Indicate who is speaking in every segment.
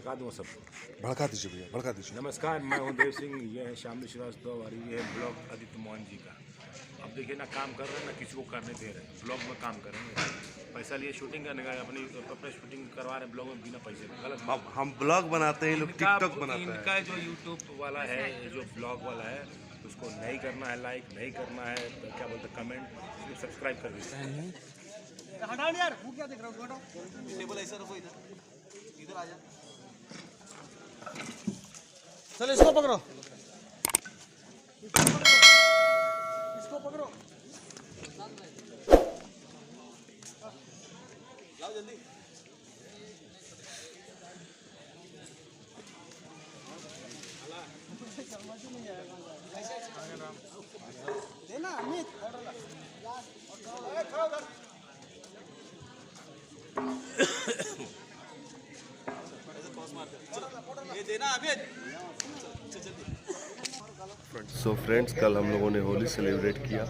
Speaker 1: भड़का दूँ सबको।
Speaker 2: भड़का दीजिए भैया, भड़का दीजिए।
Speaker 1: नमस्कार, मैं हूँ देव सिंह, ये है श्यामली श्रीवास्तव और ये है ब्लॉग आदित्य मोहन जी का। अब देखिए ना काम कर रहे हैं ना किसी को करने दे रहे हैं, ब्लॉग में काम करेंगे, पैसा लिए शूटिंग करने का, अपने शूटिंग करवा रहे हैं ब्लॉग में बिना पैसे के, गलत।
Speaker 2: हम ब्लॉग बनाते हैं, लोग टिकटॉक बनाते हैं।
Speaker 1: इनका जो यूट्यूब वाला है, जो ब्लॉग वाला है, उसको नहीं करना है लाइक, नहीं करना है तो क्या बोलते कमेंट, सिर्फ सब्सक्राइब कर दीजिए।
Speaker 3: हटाओ यार, वो क्या देख रहा हूँ, हटाओ। टेबल ऐसा रखो, इधर इधर आ जा। चलो इसको पकड़ो, इसको पकड़ो, लाओ जल्दी। देना अमित, ये देना अमित।
Speaker 2: सो फ्रेंड्स, कल हम लोगों ने होली सेलिब्रेट किया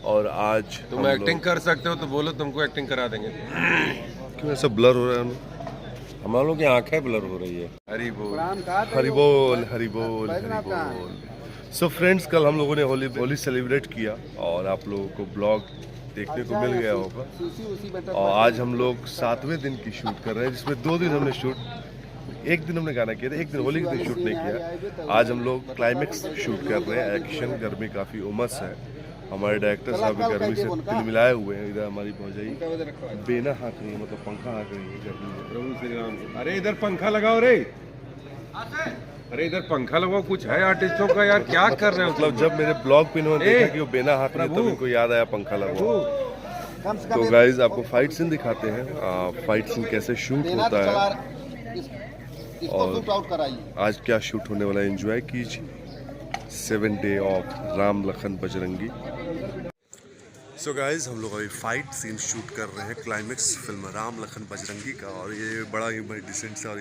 Speaker 2: और आज
Speaker 4: तुम एक्टिंग कर सकते हो तो बोलो, तुमको एक्टिंग करा देंगे।
Speaker 2: क्यों ऐसा ब्लर हो रहा है?
Speaker 4: हम लोगों की आंखें ब्लर हो रही है। हरी बोल,
Speaker 2: हरी बोल, हरी बोल, हरी बोल। सो फ्रेंड्स, कल हम लोगों ने होली सेलिब्रेट किया और आप लोगों को ब्लॉग देखने को मिल गया होगा। और आज हम लोग 7वें दिन की शूट कर रहे हैं, जिसमें 2 दिन हमने शूट, एक दिन हमने गाना किया था, एक दिन होली के दिन शूट नहीं किया। आज हम लोग क्लाइमेक्स शूट कर रहे हैं, एक्शन। गर्मी काफ़ी उमस है, हमारे डायरेक्टर साहब भी गर्मी से तिलमिलाए हुए हैं। इधर हमारी भौजाई बेना हाँक रही है, मतलब पंखा हाँक रही है गर्मी में।
Speaker 4: प्रभु श्री राम। अरे इधर पंखा लगाओ रे, अरे इधर पंखा लगाओ। कुछ है आर्टिस्टों का यार, क्या कर रहे हो?
Speaker 2: मतलब जब मेरे ब्लॉग पे इन्होंने देखा कि वो बेना हाँक रही है, तब इनको याद आया पंखा लगवाओ। तो गाइज आपको फाइट सीन दिखाते हैं, फाइट सीन कैसे शूट होता है और आज क्या शूट होने वाला है, एंजॉय कीजिए। 7 day of Ram Lakhan Bajrangi. So guys हम लोग अभी फाइट सीन शूट कर रहे हैं, क्लाइमेक्स फिल्म राम लखन बजरंगी का। और ये बड़ा ही डिसेंट सा, और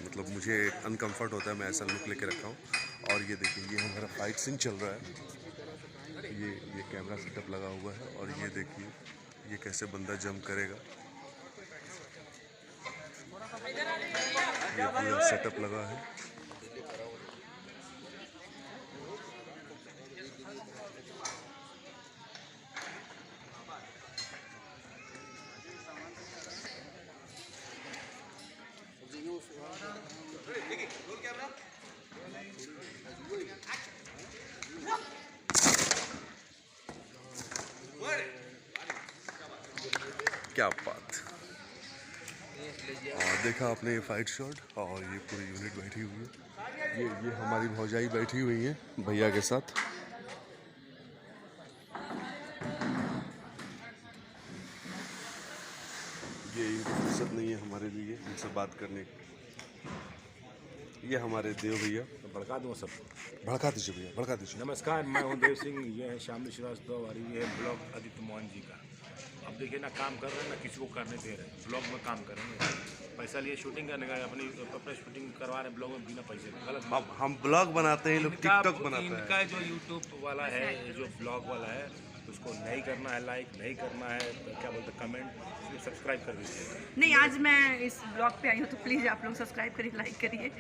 Speaker 2: मतलब मुझे अनकंफर्ट होता है, मैं ऐसा लुक लेके रखा हूँ। और ये देखिए, ये हमारा फाइट सीन चल रहा है। ये कैमरा सेटअप लगा हुआ है और ये देखिए ये कैसे बंदा जंप करेगा। ये पूरा सेटअप लगा है। क्या बात। और देखा आपने ये फाइट शॉट, और ये पूरी यूनिट बैठी हुई है। ये हमारी भौजाई बैठी हुई है भैया के साथ। ये इनको फुर्सत नहीं है हमारे लिए इनसे बात करने की। ये हमारे देव भैया,
Speaker 1: भड़का दूँ सबको।
Speaker 2: भड़का दीजिए भैया, भड़का दीजिए।
Speaker 1: नमस्कार, मैं हूँ देव सिंह, ये है श्यामली श्रीवास्तव और ये है ब्लॉग आदित्य मोहन जी का। अब देखिए ना काम कर रहे हैं ना किसी को करने दे रहे हैं, ब्लॉग में काम करेंगे, पैसा लिए शूटिंग करने का, अपने शूटिंग करवा रहे हैं ब्लॉग में बिना पैसे के, गलत।
Speaker 2: हम ब्लॉग बनाते हैं, लोग टिकटॉक बनाते हैं।
Speaker 1: इनका जो यूट्यूब वाला है, जो ब्लॉग वाला है, उसको नहीं करना है लाइक, नहीं करना है तो क्या बोलते कमेंट, सिर्फ सब्सक्राइब कर दीजिए।
Speaker 5: नहीं, आज मैं इस ब्लॉग पे आई हूँ तो प्लीज़ आप लोग सब्सक्राइब करिए, लाइक करिए।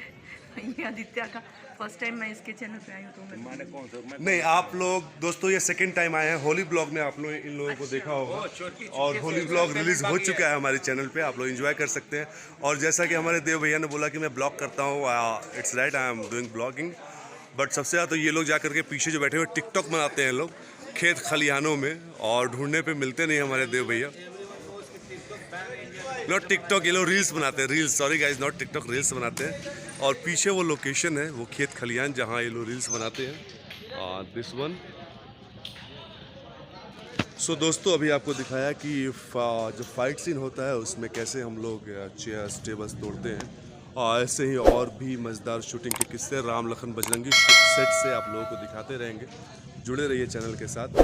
Speaker 5: ये आदित्य का फर्स्ट टाइम मैं इसके चैनल पे आई हूँ तो
Speaker 1: मैंने कौन सा
Speaker 2: नहीं, आप लोग दोस्तों ये सेकंड टाइम आए हैं। होली ब्लॉग में आप लोग इन लोगों को देखा होगा, और होली ब्लॉग रिलीज हो चुका है हमारे चैनल पे, आप लोग एंजॉय कर सकते हैं। और जैसा कि हमारे देव भैया ने बोला कि मैं ब्लॉग करता हूँ, it's right, I am doing blogging. But सबसे ज़्यादा तो ये लोग जा करके पीछे जो बैठे हुए टिकटॉक बनाते हैं लोग खेत खलिहानों में, और ढूंढने पे मिलते नहीं हमारे देव भैया। नॉट टिकटॉक, ये लोग रील्स बनाते हैं, reels, sorry guys, not TikTok, reels बनाते हैं। और पीछे वो लोकेशन है, वो खेत खलिहान जहाँ ये लोग रील्स बनाते हैं, दिस वन। सो दोस्तों, अभी आपको दिखाया कि जो फाइट सीन होता है उसमें कैसे हम लोग चेयर्स टेबल्स तोड़ते हैं, और ऐसे ही और भी मज़ेदार शूटिंग के किस्से राम लखन बजरंगी सेट से आप लोगों को दिखाते रहेंगे। जुड़े रहिए चैनल के साथ।